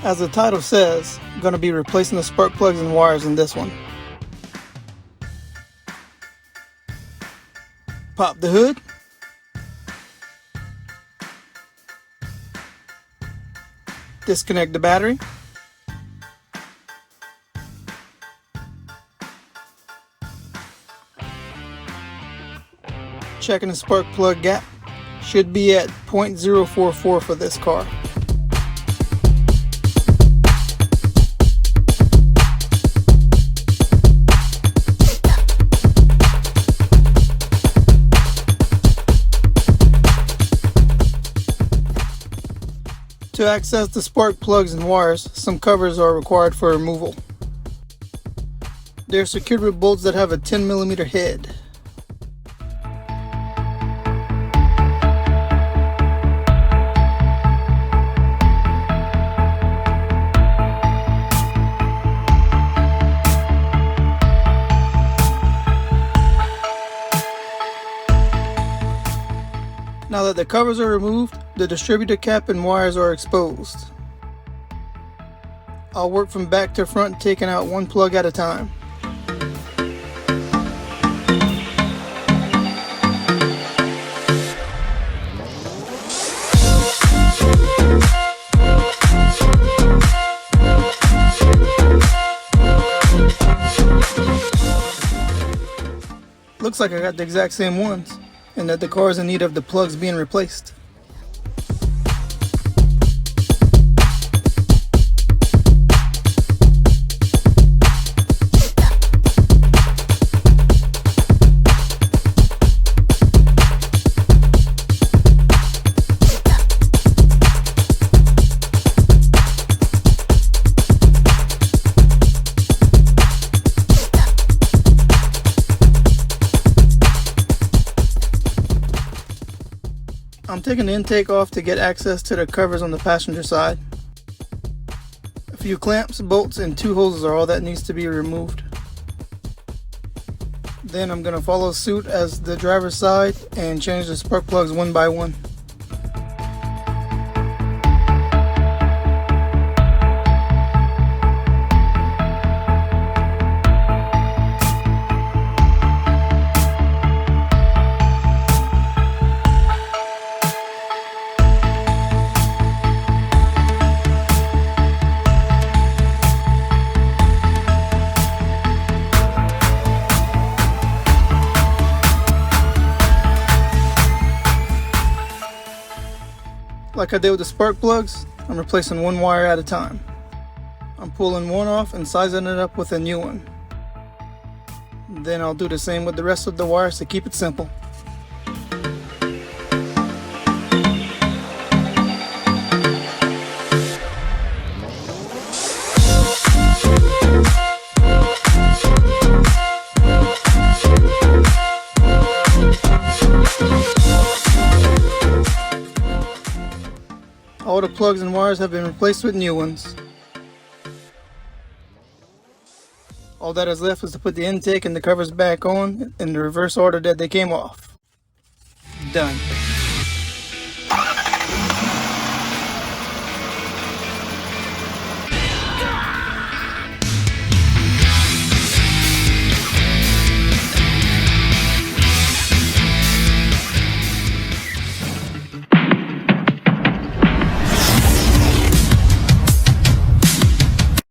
As the title says, I'm going to be replacing the spark plugs and wires in this one. Pop the hood. Disconnect the battery. Checking the spark plug gap. Should be at 0.044 for this car. To access the spark plugs and wires, some covers are required for removal. They're secured with bolts that have a 10mm head. Now that the covers are removed, the distributor cap and wires are exposed. I'll work from back to front, taking out one plug at a time. Looks like I got the exact same ones, and that the car is in need of the plugs being replaced. I'm taking the intake off to get access to the covers on the passenger side. A few clamps, bolts, and 2 hoses are all that needs to be removed. Then I'm going to follow suit as the driver's side and change the spark plugs one by one. Like I did with the spark plugs, I'm replacing one wire at a time. I'm pulling one off and sizing it up with a new one. Then I'll do the same with the rest of the wires to keep it simple. All the plugs and wires have been replaced with new ones. All that is left is to put the intake and the covers back on in the reverse order that they came off. Done.